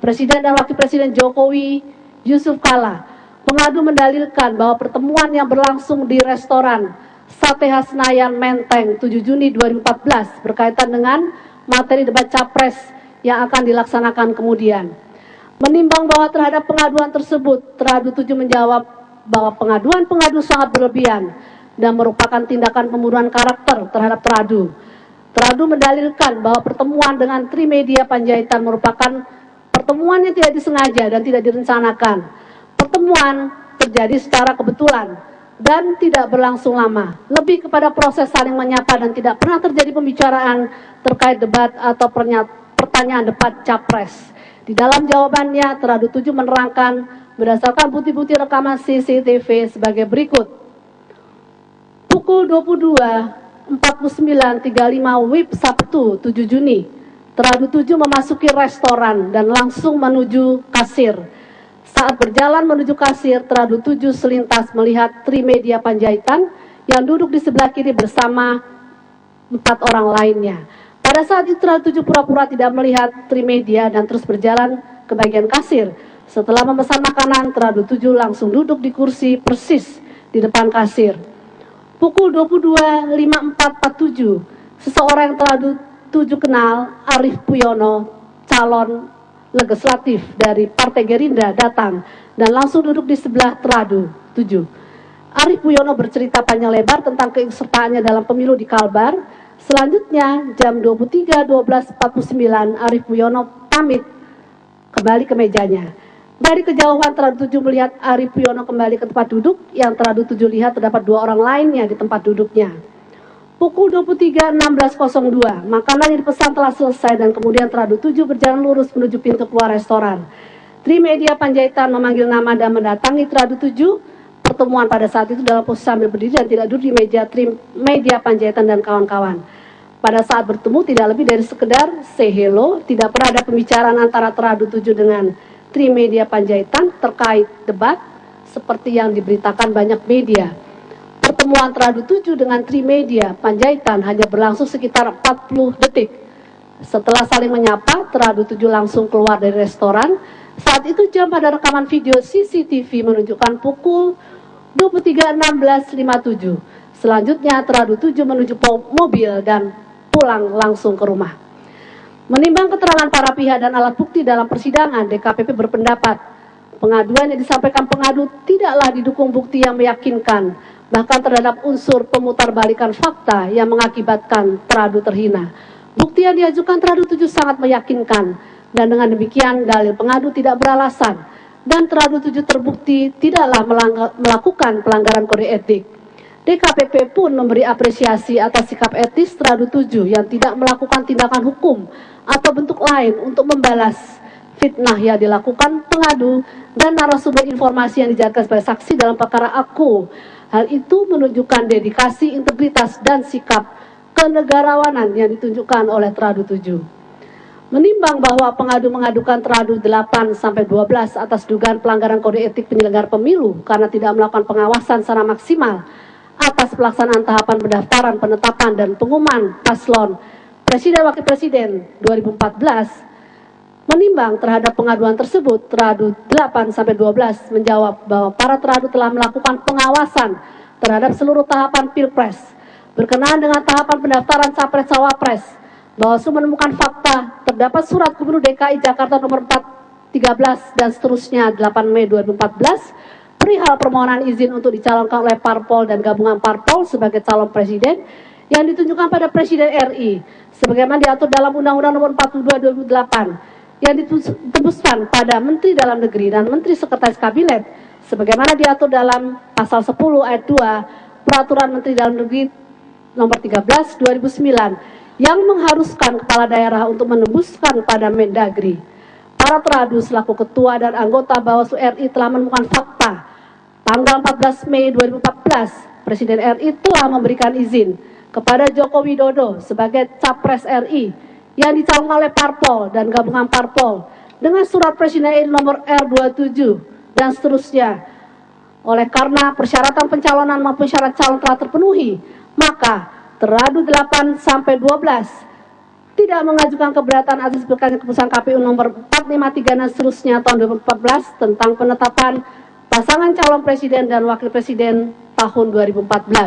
Presiden dan Wakil Presiden Jokowi Yusuf Kala. Pengadu mendalilkan bahwa pertemuan yang berlangsung di restoran Sate Khas Senayan Menteng 7 Juni 2014 berkaitan dengan materi debat Capres yang akan dilaksanakan kemudian. Menimbang bahwa terhadap pengaduan tersebut, Teradu 7 menjawab bahwa pengaduan pengadu sangat berlebihan dan merupakan tindakan pembunuhan karakter terhadap Teradu. Teradu mendalilkan bahwa pertemuan dengan Trimedia Panjaitan merupakan pertemuan yang tidak disengaja dan tidak direncanakan. Pertemuan terjadi secara kebetulan dan tidak berlangsung lama, lebih kepada proses saling menyapa dan tidak pernah terjadi pembicaraan terkait debat atau pertanyaan debat Capres. Di dalam jawabannya, Teradu 7 menerangkan berdasarkan bukti-bukti rekaman CCTV sebagai berikut. Pukul 22.49.35 WIB Sabtu 7 Juni, Teradu 7 memasuki restoran dan langsung menuju kasir. Saat berjalan menuju kasir, Teradu 7 selintas melihat Trimedia Panjaitan yang duduk di sebelah kiri bersama 4 orang lainnya. Pada saat itu Teradu 7 pura-pura tidak melihat Trimedia dan terus berjalan ke bagian kasir. Setelah memesan makanan, Teradu 7 langsung duduk di kursi persis di depan kasir. Pukul 22.54.47, seseorang yang Teradu 7 kenal, Arief Puyono, calon legislatif dari Partai Gerindra, datang dan langsung duduk di sebelah Teradu 7. Arief Puyono bercerita panjang lebar tentang keikutsertaannya dalam pemilu di Kalbar. Selanjutnya, jam 23.12.49, Arief Puyono pamit kembali ke mejanya. Dari kejauhan, Teradu 7 melihat Arief Puyono kembali ke tempat duduk, yang Teradu 7 lihat terdapat 2 orang lainnya di tempat duduknya. Pukul 23.16.02, makanan yang dipesan telah selesai dan kemudian Teradu 7 berjalan lurus menuju pintu keluar restoran. Trimedia Panjaitan memanggil nama dan mendatangi Teradu 7. Pertemuan pada saat itu dalam posisi sambil berdiri dan tidak duduk di meja Trimedia Panjaitan dan kawan-kawan. Pada saat bertemu tidak lebih dari sekedar say hello, tidak pernah ada pembicaraan antara Teradu 7 dengan Trimedia Panjaitan terkait debat seperti yang diberitakan banyak media. Pertemuan Teradu 7 dengan Trimedia Panjaitan hanya berlangsung sekitar 40 detik. Setelah saling menyapa, Teradu 7 langsung keluar dari restoran. Saat itu jam pada rekaman video CCTV menunjukkan pukul 23.16.57. Selanjutnya Teradu 7 menuju mobil dan pulang langsung ke rumah. Menimbang keterangan para pihak dan alat bukti dalam persidangan, DKPP berpendapat pengaduan yang disampaikan pengadu tidaklah didukung bukti yang meyakinkan, bahkan terhadap unsur pemutarbalikan fakta yang mengakibatkan Teradu terhina. Bukti yang diajukan Teradu 7 sangat meyakinkan, dan dengan demikian dalil pengadu tidak beralasan, dan Teradu 7 terbukti tidaklah melakukan pelanggaran kode etik. DKPP pun memberi apresiasi atas sikap etis Teradu 7 yang tidak melakukan tindakan hukum atau bentuk lain untuk membalas fitnah yang dilakukan pengadu dan narasumber informasi yang dijadikan sebagai saksi dalam perkara aku. Hal itu menunjukkan dedikasi, integritas, dan sikap kenegarawanan yang ditunjukkan oleh Teradu 7. Menimbang bahwa pengadu mengadukan Teradu 8-12 atas dugaan pelanggaran kode etik penyelenggara pemilu karena tidak melakukan pengawasan secara maksimal atas pelaksanaan tahapan pendaftaran, penetapan, dan pengumuman paslon Presiden Wakil Presiden 2014, menimbang terhadap pengaduan tersebut, Teradu 8-12 menjawab bahwa para Teradu telah melakukan pengawasan terhadap seluruh tahapan Pilpres berkenaan dengan tahapan pendaftaran Capres-Cawapres. Bawaslu menemukan fakta terdapat surat Gubernur DKI Jakarta nomor 413 dan seterusnya 8 Mei 2014 perihal permohonan izin untuk dicalonkan oleh parpol dan gabungan parpol sebagai calon presiden yang ditunjukkan pada Presiden RI sebagaimana diatur dalam Undang-Undang nomor 42 2008 yang ditembuskan pada Menteri Dalam Negeri dan Menteri Sekretaris Kabinet sebagaimana diatur dalam pasal 10 ayat 2 Peraturan Menteri Dalam Negeri nomor 13 2009 yang mengharuskan kepala daerah untuk menembuskan pada Mendagri. Para Teradu selaku ketua dan anggota Bawaslu RI telah menemukan fakta tanggal 14 Mei 2014 Presiden RI telah memberikan izin kepada Joko Widodo sebagai Capres RI yang dicalonkan oleh parpol dan gabungan parpol dengan surat Presiden RI nomor R27 dan seterusnya. Oleh karena persyaratan pencalonan maupun syarat calon telah terpenuhi, maka Teradu 8-12 tidak mengajukan keberatan atas keputusan KPU nomor 453 dan seterusnya tahun 2014 tentang penetapan pasangan calon presiden dan wakil presiden tahun 2014.